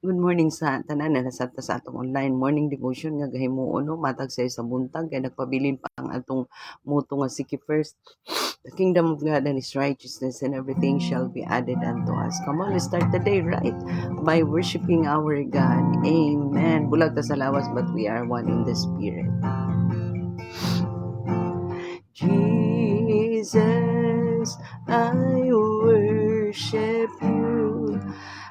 Good morning sa tanan na nasabta sa atong online morning devotion nga gahimuon no matag sa buntag kay nagpabilin pa ang atong moto nga seek first the kingdom of God and his righteousness, and everything shall be added unto us. Come on, let's start the day right by worshiping our God. Amen. Bulag ta sa lawas, but we are one in the spirit. Jesus, I worship you,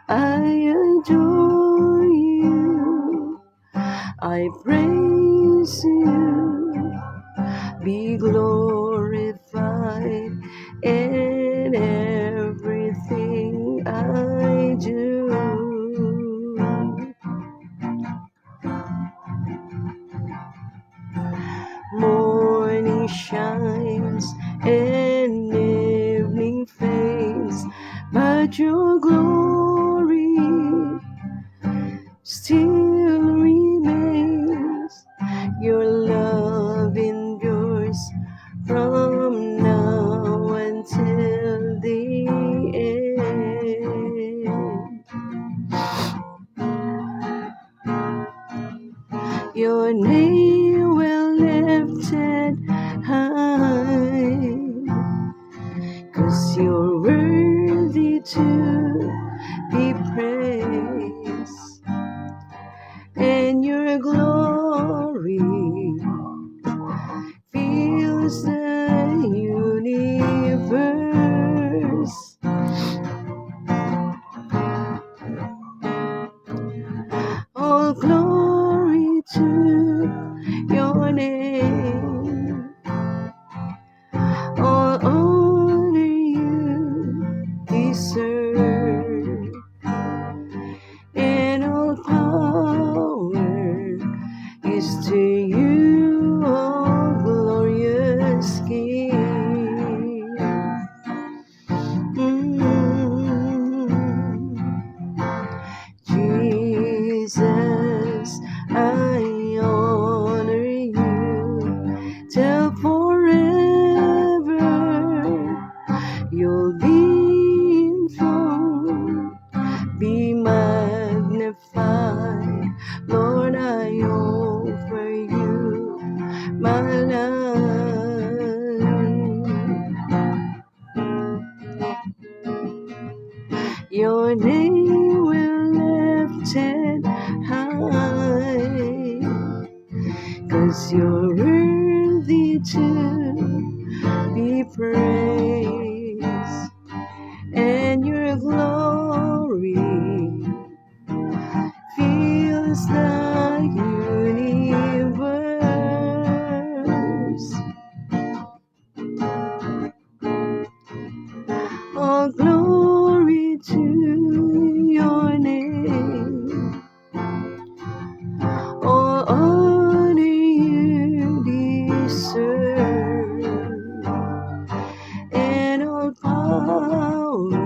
I adore you, I praise you, be glorified in everything I do. Morning shines and evening fades, but your glory still remains. Your love endures from now until the end. Your name well lifted high, 'cause you're worthy to be praised, and your glory fills the universe. All glory to your name, all honor you deserve, and all power is to you, oh glorious King. Jesus, I honor you till forever. You'll be enthroned, be magnified. Lord, I offer you my life. Your name will lifted high, 'cause you're worthy to be praised, and your glory fills the universe. All glory to your name, all honor you deserve, and all power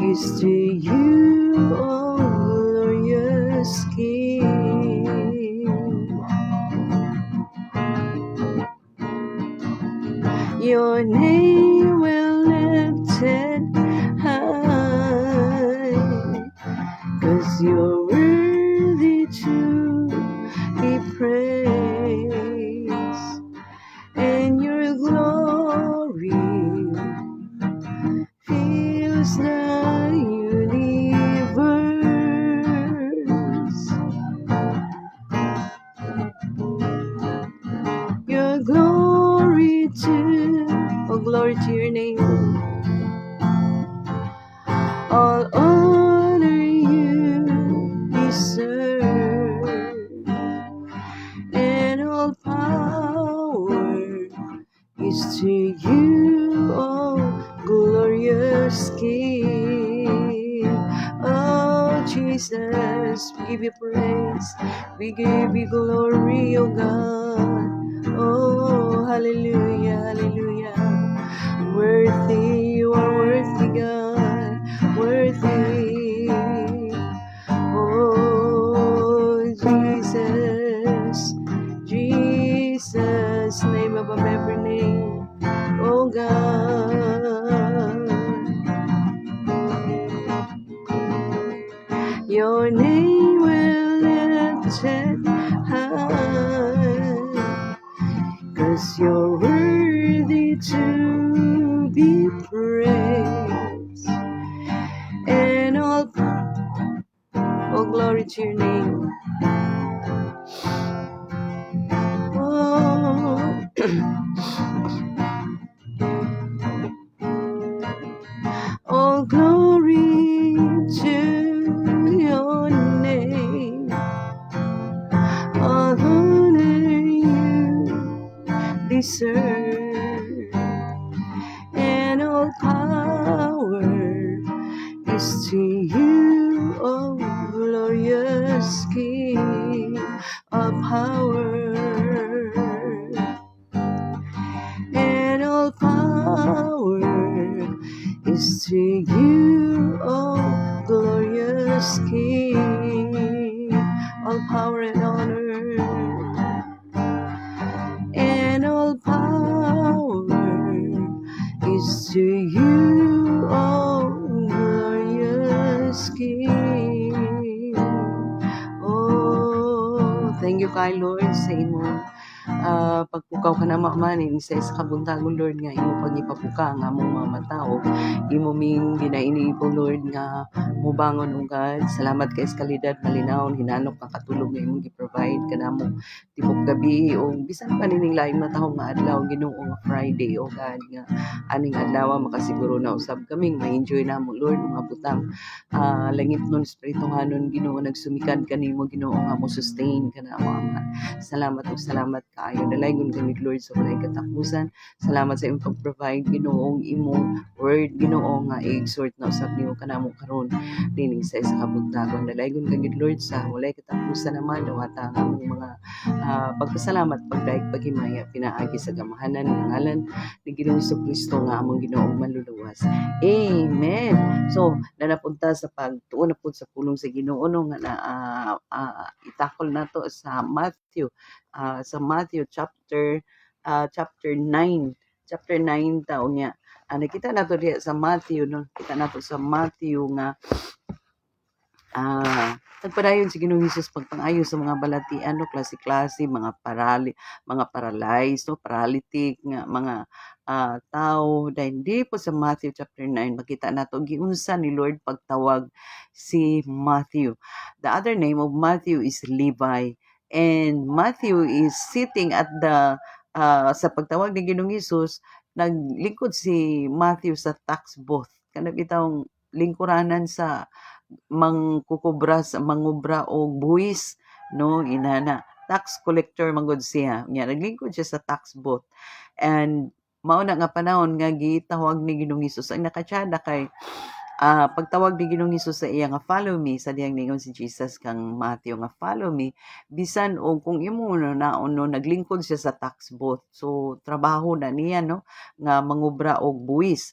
is to you, oh glorious King. Your name will lifted high, 'cause you're worthy to be praised, and your glory fills the universe. Your glory to, oh glory to your name, all honor you deserve, and all power is to you, oh glorious King. Oh Jesus, we give you praise, we give you glory, oh God. Oh hallelujah, hallelujah. Worthy, you are worthy, God, worthy. Oh Jesus, Jesus, name above every name, oh God. Your name will lifted high, 'cause you're worthy to be praised. And all glory to your name. Oh, all glory to your name. All honor you deserve, and all power is to you, oh glorious King of power. And all power is to you, oh glorious King. All power and honor, and all power is to you, oh glorious King. Oh, thank you kay Lord sa imong pagpukaw ka na mamanin sa kabuntagon Lord nga imo pagipapuka nga among mga matao, imo ming ginainibo Lord nga mubangon o God. Salamat kay kalidad malinawon hinanok nga katulog nga imong gi-provide kanamo tibok gabi o bisan pa nining laing matao nga adlaw Ginoo nga Friday o God nga aning adlaw makasiguro na usab kaming ma-enjoy namo Lord mga butang langit nun espirituhanon Ginoo nagsumikad kanimo Ginoo nga mo sustain kanamo Ama. Salamat o salamat kaayo dalaygon kami Lord sa walay katapusan. Salamat sa imong pag-provide Ginoong imong word Ginoo nga i-exhort na usab nimo kanamo karon dining sa isa ka buntagon. Dalaygon kami Lord sa walay katapusan naman dawata ang among mga pagpasalamat pagdaig paghimaya pinaagi sa gamahanan ng ngalan ni Ginoong Kristo nga among Ginoong manluluwas. Amen. So napunta sa pagtuon na pud sa pulong sa Ginoo no nga itakol nato sa Matthew chapter 9 taon niya. Nakita nato diya sa Matthew no, kita nato sa Matthew nga nagpadayon si Ginoong Hesus pagpangayo sa mga balatian no, klase-klase, mga paralyzed no, paralytic nga mga tao. Dahil di po sa Matthew chapter 9 makita nato giunsa ni Lord pagtawag si Matthew. The other name of Matthew is Levi, and Matthew is sitting at the sa pagtawag ni Ginoong Hesus, naglingkod si Matthew sa tax booth. Kanang bitawng lingkuranan sa mangubra og buwis no, inana tax collector mangod siya nya naglingkod siya sa tax booth. And mao na nga panahon nga gitawag ni Ginoong Hesus ang nakatsada kay pagtawag ni Ginoong Hesus sa iya nga follow me, sa diyang ningon si Jesus kang Matthew nga follow me, bisan og kung imo naon no naglingkod siya sa tax booth, so trabaho na niya no nga mangubra og buwis.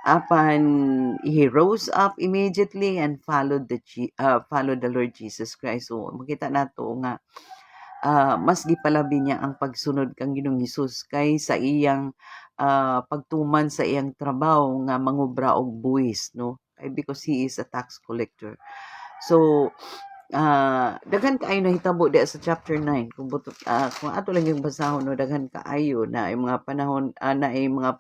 Apan he rose up immediately and followed the Lord Jesus Christ. So makita nato nga mas gipalabi niya ang pagsunod kang Ginoong Hesus kay sa iyang pagtuman sa iyang trabaho nga mangubra og buwis no, because he is a tax collector. So daghan kaayo nahitabo di sa chapter 9 kung ato lang yung basahon no, daghan kaayo na ay mga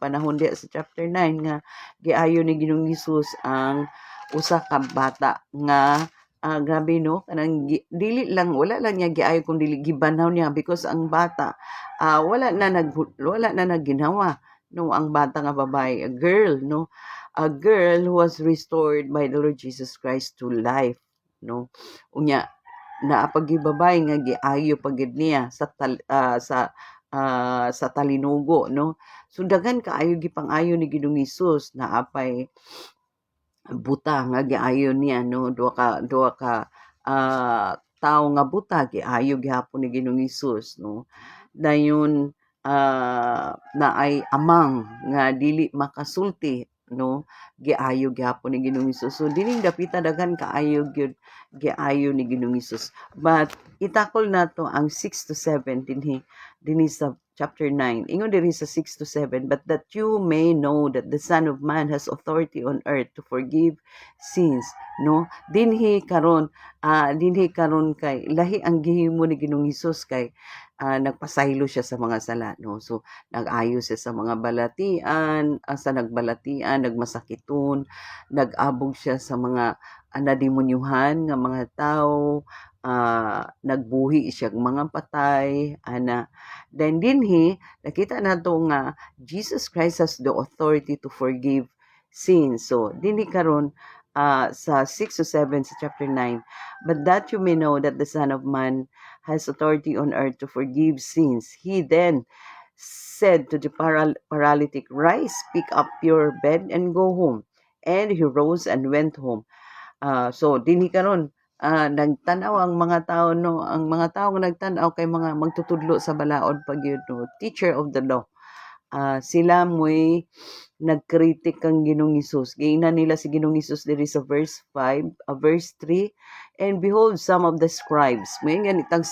panahon di sa chapter 9 nga giayo ni Ginoong Hesus ang usa ka bata nga grabe no, kanang wala lang niya giayo kung dili gibanaw niya because ang bata wala na nagginawa no, ang bata nga babae, a girl who was restored by the Lord Jesus Christ to life no. Unya naapagibabay nga giayo pagid niya sa talinugo no. So daghan kaayo gipangayo ni Ginoong Hesus na apay buta nga giayo niya no, duha ka tao nga buta giayo gihapon ni Ginoong Hesus no. Dayon na ay amang nga dili makasulti no, giayo gihapon ni Ginoong Hesus. So dining dapita daghan kaayo gyud giayo ni Ginoong Hesus. But itakol nato ang 6 to 7 dinhi dinhi sa chapter 9. Ingon diri sa 6 to 7, but that you may know that the Son of Man has authority on earth to forgive sins, no? Dinhi karon kay lahi ang gihimo ni Ginoong Hesus kay nagpasaylo siya sa mga sala, no? So nag-ayo siya sa mga balatian, sa nagbalatian, nagmasakiton, nag-abog siya sa mga nademonyuhan nga mga tao, nagbuhi siya mga patay, ana. Then dinhi nakita nato nga Jesus Christ has the authority to forgive sins. So dinhi karon sa 6 to 7 sa chapter 9, but that you may know that the Son of Man has authority on earth to forgive sins. He then said to the paralytic, rise, pick up your bed and go home. And he rose and went home. So dinhi karon nagtanaw ang mga tao, no, ang mga tao nga nagtanaw kay mga magtutudlo sa balaod pag yun, no, teacher of the law. Sila mo'y nagkritik kang Ginoong Hesus. Giingnan nila si Ginoong Hesus diri sa verse 5, verse 3. And behold, some of the scribes, may nga itang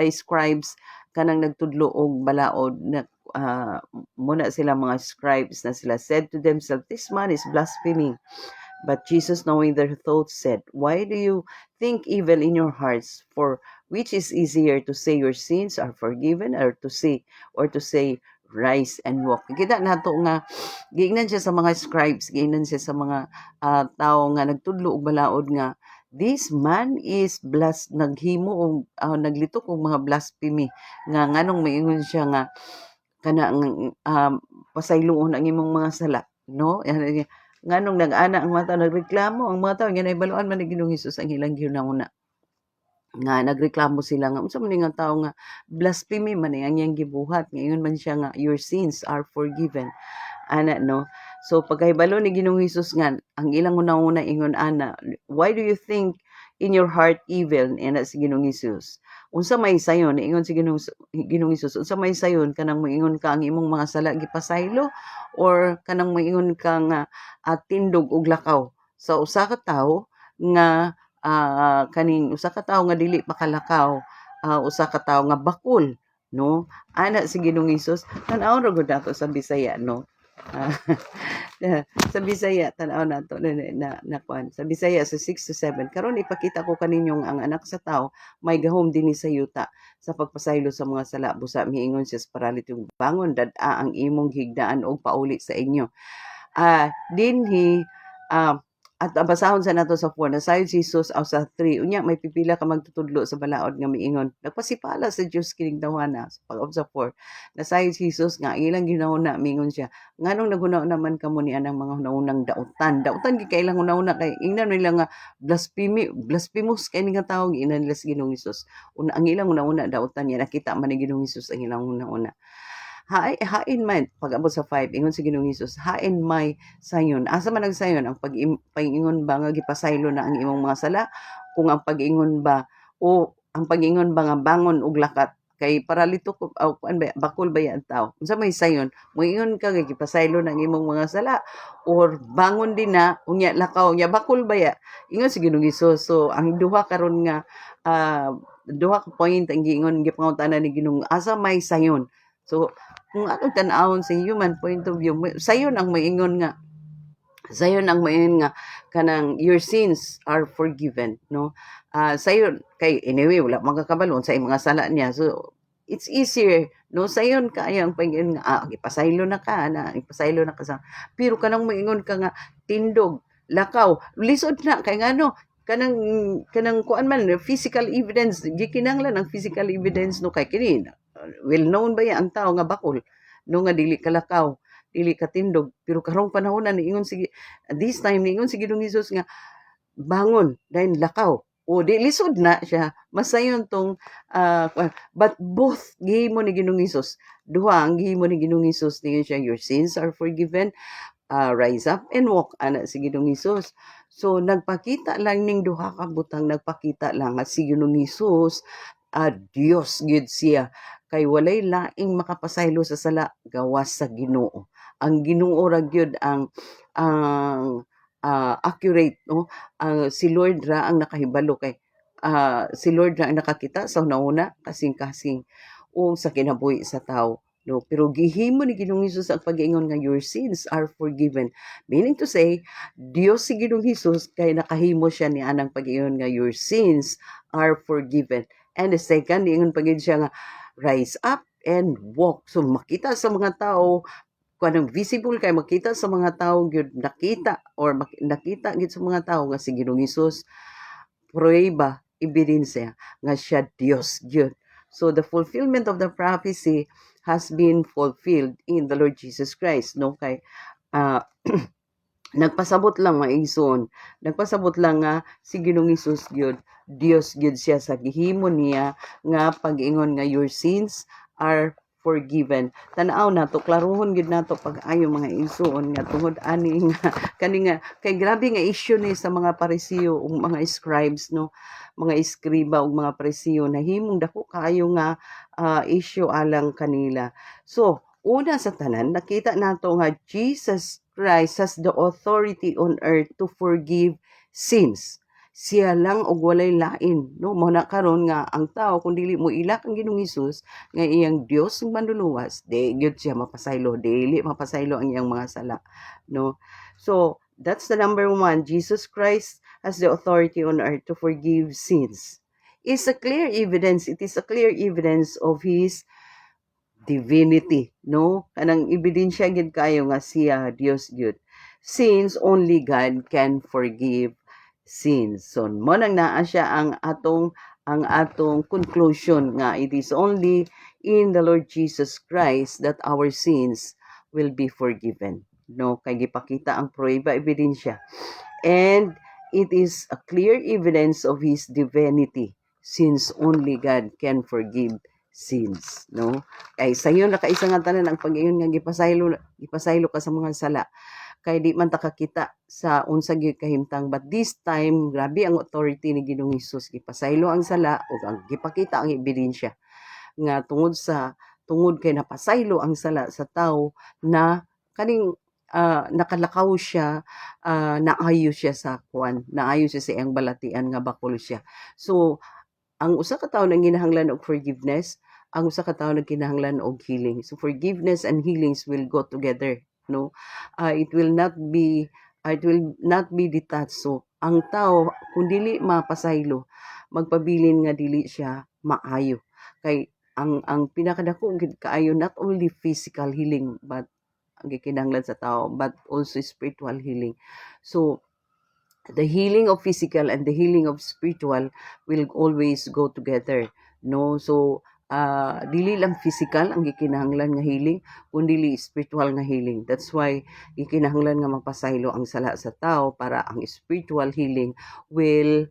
scribes kanang nagtudlo og balaod na muna sila mga scribes na sila said to themselves, this man is blaspheming. But Jesus, knowing their thoughts, said, why do you think evil in your hearts? For which is easier to say your sins are forgiven, or to say rise and walk? Kita nato nga giingnan siya sa mga scribes, giingnan siya sa mga tao nga nagtudlo og balaod nga this man is naghimo og naglitok og mga blasphemy nga nganong moingon siya nga kanang pasayloon ang imong mga sala, no? Nganong nag-ana ang mga tao, nagreklamo ang mga tao nga naibaluan man ni Ginoong Hesus ang ilang ginahuna nga nagreklamo sila nga unsa man nga tao nga blasphemy man ang iyang gibuhat, ngayon man siya nga your sins are forgiven, ana, no? So pagkahibalo ni Ginoong Hesus nga ang ilang una ingon ana, why do you think in your heart evil, ana si Ginoong Hesus? Unsa may sayon ingon si Ginoong Hesus, unsa may sayon kanang moingon ka ang imong mga sala gipasaylo or kanang moingon ka nga tindog og lakaw sa usa ka tawo nga kaning usa ka tawo nga dili makalakaw, usa ka tawo nga bakul, no? Ana si Ginoong Hesus, tan-aw ra gud nato sa Bisaya, no? Sa Bisaya tan-aw nato na kuan sa Bisaya sa 6 to 7 karon ipakita ko kaninyong ang anak sa tao may gahom dinhi sa yuta sa pagpasaylo sa mga sala, busa miingon siya sa paralytic, bangon dad-a ang imong higdaan og pauli sa inyo. Dinhi at basahon sa nato sa 4 nasayod si Jesus sa 3 unya may pipila ka magtutudlo sa balaod nga miingon nagpasipala sa Dios kining dawhana sa pag sa 4 nasayod si Jesus nga ilang ginahuna miingon siya nganong naghuna naman kamo ni anang mga hunahunang dautan gikailang hunahuna kay ingnan nila nga blasphemous kay nga tawo giingnan nila sa Ginoong Hesus ang ilang hunahuna dautan niya nakita man ni Ginoong Hesus ang ilang hunahuna. Hain man pag-abot sa 5 ingon si Ginoong Hesus, hain may sayon. Asa man nagsayon ang pag-ingon ba nga gipasaylo na ang imong mga sala, kung ang pag-ingon ba nga bangon og lakat kay paralito ko bakul ba yan tao. Unsa may sayon? Moingon ka nga gipasaylo na ang imong mga sala or bangon din na unya lakaw unya bakul ba ya? Ingon si Ginoong Hesus. So ang duha karon nga duha ka point ang giingon gipangutanan ni Ginoong asa may sayon. So kung atong tan-awon sa human point of view, sayon ang moingon nga kanang your sins are forgiven, no? Sayon kay anyway wala magkakabalon sa mga sala niya. So it's easier, no? Sayon kaya ang pag-ingon nga ipasaylo na ka sa pero kanang moingon ka nga tindog, lakaw, lisod na kay ngano kanang kuan man physical evidence gikinahanglan ang physical evidence, no? Kay kini well known ba ya ang tao nga bakol, no, nga dili kalakaw, dili katindog, pero karong panahon na niingon sige this time niingon si Ginoong Hesus nga bangon dahil lakaw o di lisod na siya masayon tong but both gihimo ni Ginoong Hesus, duha ang gihimo ni Ginoong Hesus niya siya your sins are forgiven, rise up and walk, ana si Ginoong Hesus. So nagpakita lang ning duha ka butang, nagpakita lang nga si Ginoong Hesus Dios gid siya kay walay laing makapasaylo sa sala gawas sa Ginoo. Ang Ginoo ra gyud ang accurate, no? Si Lord ra ang nakahibalo kay si Lord ra ang nakakita sa una kasing-kasing o sa kinabuhi sa tao. No, pero gihimo ni Ginoong Hesus ang pag-ingon nga your sins are forgiven. Meaning to say, Dios si Ginoong Hesus kay nakahimo siya ni anang pag-ingon nga your sins are forgiven. And the second, ingon pagin siya nga rise up and walk. So makita sa mga tao kanang visible kay makita sa mga tao gyud nakita or nakita gyud sa mga tao nga si Ginoong Hesus prueba, ebidensya nga siya Dios gyud. So the fulfillment of the prophecy has been fulfilled in the Lord Jesus Christ. No kay uh, nagpasabot lang maigsoon. Nagpasabot lang nga si Ginoong Hesus gyud Dios gyud siya sa gihimo niya nga pag-ingon nga your sins are forgiven. Tanaw nato klaruhon gyud nato pag-ayo mga igsoon nga tungod ani nga kani nga kay grabe nga issue ni sa mga parisiyo ug mga scribes no, mga iskriba ug mga parisiyo nahimong dako kaayo nga issue alang kanila. So una sa tanan nakita nato nga Jesus Christ has the authority on earth to forgive sins. Siya lang og walay lain, no? Mao na karon nga ang tao kung dili mo ilak ang Ginoong Hesus nga iyang Dios ng manluluwas, di gyud siya mapasaylo, dili mapasaylo ang iyang mga sala, no? So, that's the number one. Jesus Christ has the authority on earth to forgive sins. It's a clear evidence, it is a clear evidence of his divinity, no? Kanang ebidensya gid kayo nga siya Dios gyud. Since only God can forgive sins. So mo nang naa siya ang atong conclusion nga it is only in the Lord Jesus Christ that our sins will be forgiven. No, kay gipakita ang prueba ebidensya. And it is a clear evidence of his divinity since only God can forgive sins, no? Kay sayo na kaisa nga tanan ang pag-ingon nga gipasaylo ka sa mga sala kay di man ta kakita sa unsa gyud kahimtang, but this time grabe ang authority ni Ginoong Hesus gipasaylo ang sala ug ang gipakita ang ebidensya nga tungod kay napasaylo ang sala sa tao na kaning nakalakaw siya, naayo siya sa kwan, naayo siya sa iyang balatian nga bakol siya. So ang usa ka tawo nang ginahanglan og forgiveness, ang usa ka tawo nagkinahanglan og healing. So forgiveness and healings will go together, no? It will not be detached. So ang tawo kung dili mapasaylo, magpabilin nga dili siya maayo. Kay ang pinakadako gid kaayo not only physical healing but ang gikinahanglan sa tao but also spiritual healing. So the healing of physical and the healing of spiritual will always go together, no? So dili lang physical ang gikinahanglan nga healing kundi spiritual nga healing. That's why gikinahanglan nga mapasaylo ang sala sa tao para ang spiritual healing will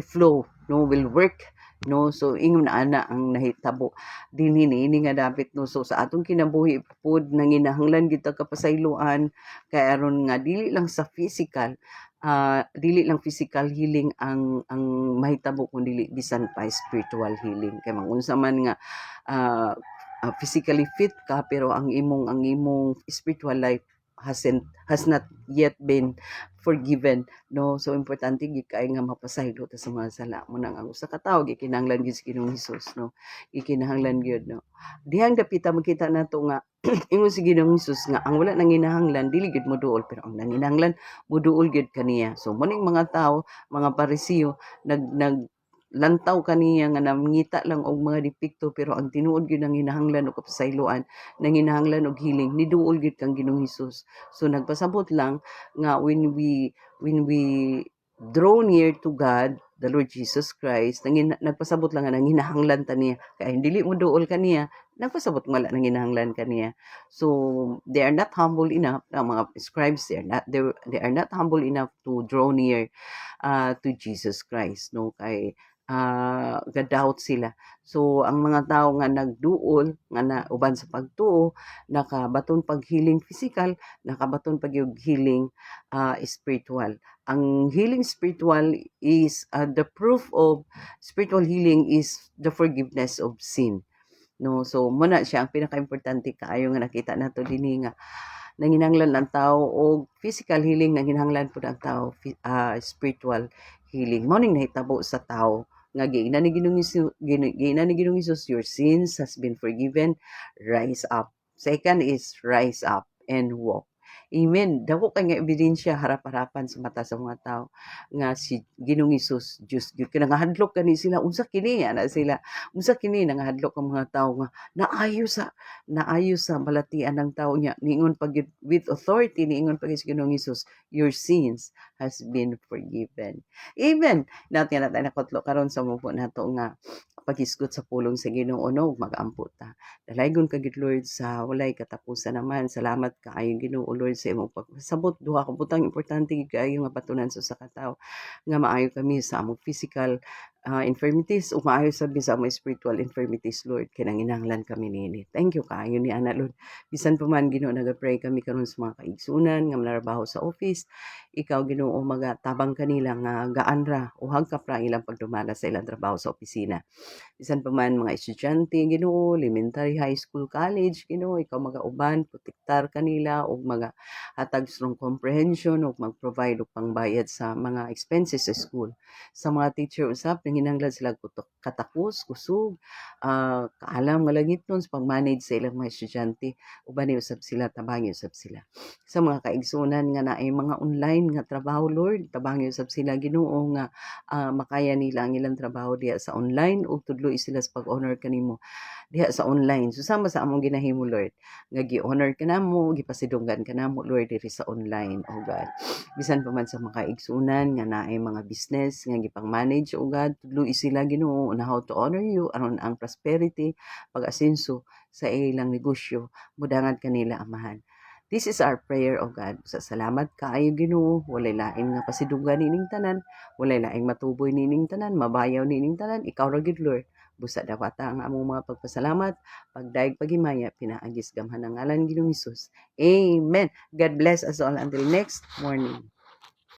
flow, no, will work, no? So ingon na ana ang nahitabo dinhi niini nga dapat, no? So sa atong kinabuhi pud nanginahanglan kita kapasayloan kay aron nga dili lang physical healing ang mahitabo kundi bisan pa spiritual healing kay mangunsa man nga physically fit ka pero ang imong spiritual life has not yet been forgiven, no? So importante gid kay nga mapasaylo ta sa mga sala mo nang ang usa ka tawo gikinahanglan gyud sa Ginoong Hesus, no? Gikinahanglan gyud, no? Dihang dapita makita nato nga ingon si Ginoong Hesus nga ang wala nang ginahanglan dili gyud moduol pero ang nanginahanglan moduol gyud kaniya. So muning mga tawo, mga parisiyo nag lantaw kaniya nga namngita lang og mga depekto pero ang tinuod gyud ang hinahanglan og kapasayloan, nanginahanglan og healing niduol gyud kang Ginoong Hesus. So nagpasabot lang nga when we draw near to God, the Lord Jesus Christ, nagpasabot lang nga nanginahanglan ta niya kay dili mo duol kaniya, nagpasabot wala nanginahanglan kaniya. So they are not humble enough, ang mga scribes they are not humble enough to draw near to Jesus Christ, no? Kay ga-doubt sila. So ang mga tao nga nagduol nga na uban sa pagtuo nakabaton pag healing physical, nakabaton pag yung healing spiritual. Ang healing spiritual is the proof of spiritual healing is the forgiveness of sin, no? So muna siya ang pinaka-importante kaayo nga nakita nato dinhi nga nanginahanglan ang tao og physical healing, nanginahanglan pud ang tao spiritual healing. Mao ning nahitabo sa tao nga giingnan ni Ginoong Hesus, your sins has been forgiven. Rise up. Second is rise up and walk. Amen. Dako kay nga ebidensya harap-harapan sa mata sa mga tao nga si Ginoong Hesus Diyos gyud kinangahadlok kani sila unsa kini ana sila unsa kini nangahadlok ang mga tao nga naayo sa balatian ng tao niya niingon pag with authority niingon pag si Ginoong Hesus, your sins has been forgiven. Amen. Natin na nakotlo karon sa mupo nato nga paghisgot sa pulong sa Ginoo no mag-ampo ta. Dalaygon ka gid Lord sa walay katapusan naman. Salamat kaayo Ginoo Lord sa imong pagsabot duha ka butang importante gid kaayo nga batunan sa usa ka tawo nga maayo kami sa among physical infirmities o maayo sabi sa among spiritual infirmities Lord kinanginahanglan kami nini. Thank you kaayo ni ana Lord. Bisan pa man Ginoo nagapray kami karon sa mga kaigsunan nga manarbaho sa office. Ikaw Ginoo magatabang kanila nga gaan ra uhag ka pra ilang pagdumala sa ilang trabaho sa opisina. Bisan pa man mga estudyante Ginoo, elementary, high school, college Ginoo, ikaw magauban, protektar kanila og mga hatag strong comprehension og mag-provide og pangbayad sa mga expenses sa school. Sa mga teacher usab nanginahanglan sila katakos, kusog, kaalam nga langiton sa pag-manage sa ilang mga estudyante. Uban ni usab sila tabangi usab sila. Sa mga kaigsunan nga naay mga online nga trabaho Lord, tabangi usab sila Ginoo nga makaya nila ang ilang trabaho diya sa online ug tudlo sila sa pag-honor kanimo diha sa online. Susama sa among ginahimo Lord nga gi-honor kanamo, gipasidunggan kanamo Lord diri sa online oh God. Bisan pa man sa mga igsunan nga naay mga business nga gipang-manage oh God, tudlo sila Ginoo on how to honor you aron ang prosperity, pag-asenso sa ilang negosyo mudangan kanila amahan. This is our prayer, O God. Sa salamat kaayo Ginoo, walay lain nga pasidunggan nining tanan, walay laing matuboy nining tanan, mabayaw nining tanan, ikaw ra gid Lord. Busa dawata ang among mga pagpasalamat, pagdaig paghimaya, pinaagis gamhan ang ngalan Ginoong Hesus. Amen. God bless us all until next morning.